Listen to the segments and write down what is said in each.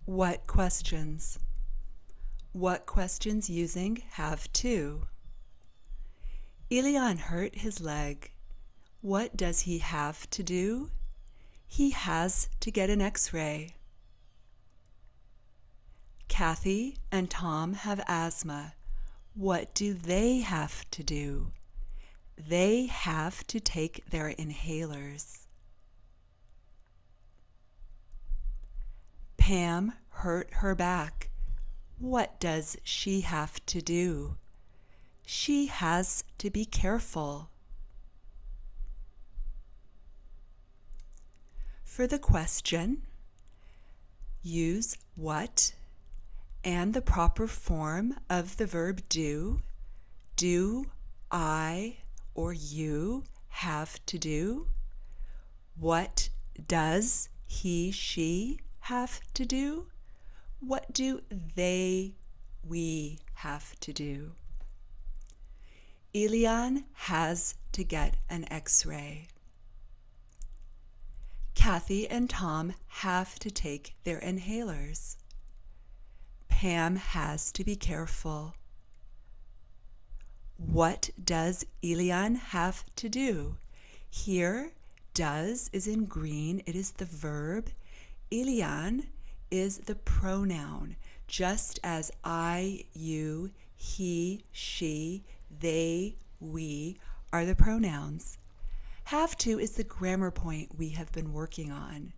What questions? What questions using have to? Elian hurt his leg. What does he have to do? He has to get an X-ray. Kathy and Tom have asthma. What do they have to do? They have to take their inhalers. Pam hurt her back. What does she have to do? She has to be careful. For the question, use what and the proper form of the verb do. Do I or you have to do? What does he, she have to do? What do they, we have to do? Elian has to get an X-ray. Kathy and Tom have to take their inhalers. Pam has to be careful. What does Elian have to do? Here, does is in green. It is the verb. Elian is the pronoun, just as I, you, he, she, they, we are the pronouns. Have to is the grammar point we have been working on.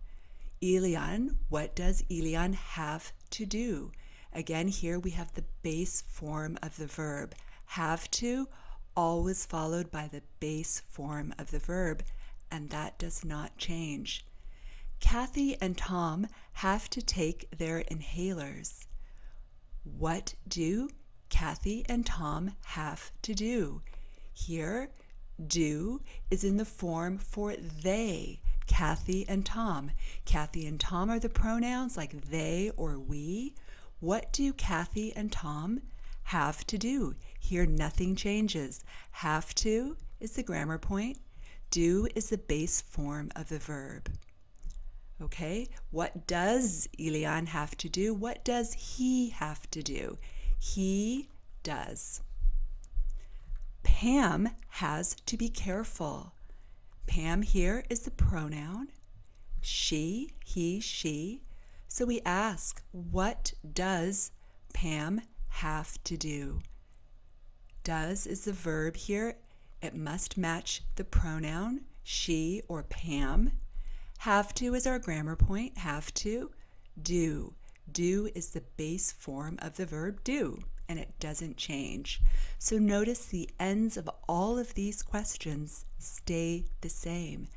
Elian, what does Elian have to do? Again, here we have the base form of the verb. Have to, always followed by the base form of the verb, and that does not change. Kathy and Tom have to take their inhalers. What do Kathy and Tom have to do? Here, do is in the form for they, Kathy and Tom. Kathy and Tom are the pronouns like they or we. What do Kathy and Tom have to do? Here, nothing changes. Have to is the grammar point. Do is the base form of the verb. Okay, what does Elian have to do? What does he have to do? He does. Pam has to be careful. Pam here is the pronoun. She, he, she. So we ask, what does Pam have to do? Does is the verb here. It must match the pronoun she or Pam. Have to is our grammar point. Have to. Do. Do is the base form of the verb do, and it doesn't change. So notice the ends of all of these questions stay the same.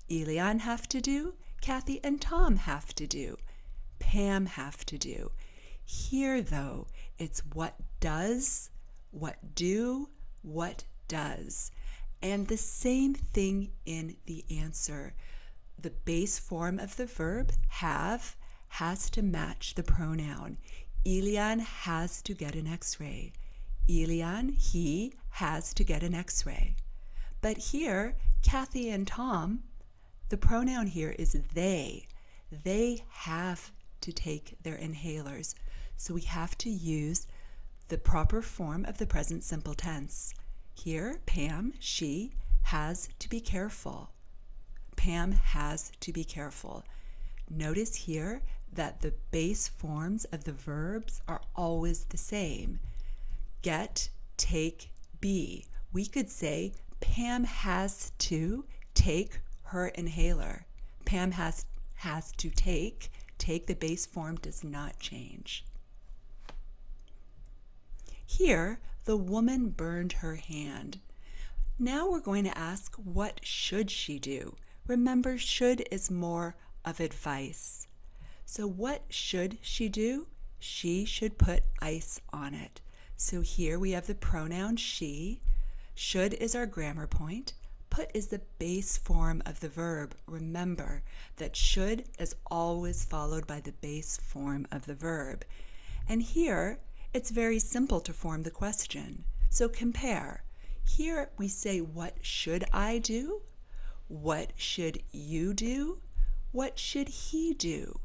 Elian have to do. Kathy and Tom have to do. Pam have to do. Here, though, it's what does, what do, what does. And the same thing in the answer. The base form of the verb, have, has to match the pronoun. Elian has to get an X-ray. Elian, he, has to get an X-ray. But here, Kathy and Tom, the pronoun here is they. They have to take their inhalers. So we have to use the proper form of the present simple tense. Here, Pam, she, has to be careful. Pam has to be careful. Notice here that the base forms of the verbs are always the same. Get, take, be. We could say Pam has to take her inhaler. Pam has to take. Take, the base form does not change. Here, the woman burned her hand. Now we're going to ask, what should she do? Remember, should is more of advice. So what should she do? She should put ice on it. So here we have the pronoun she. Should is our grammar point. Put is the base form of the verb. Remember that should is always followed by the base form of the verb. And here, it's very simple to form the question. So compare. Here we say, what should I do? What should you do? What should he do?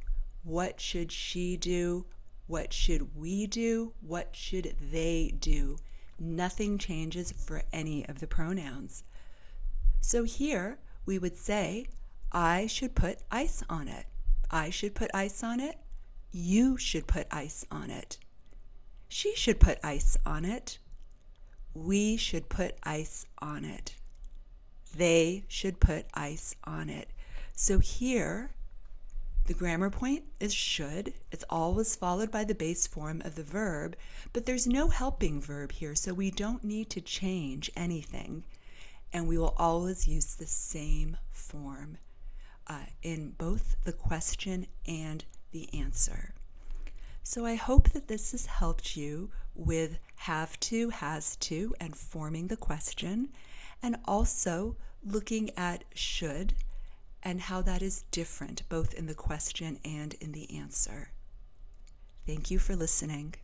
What should she do? What should we do? What should they do? Nothing changes for any of the pronouns. So here we would say, I should put ice on it. I should put ice on it. You should put ice on it. She should put ice on it. We should put ice on it. They should put ice on it. So here, the grammar point is should. It's always followed by the base form of the verb, but there's no helping verb here, so we don't need to change anything. And we will always use the same form in both the question and the answer. So I hope that this has helped you with have to, has to, and forming the question, and also looking at should and how that is different both in the question and in the answer. Thank you for listening.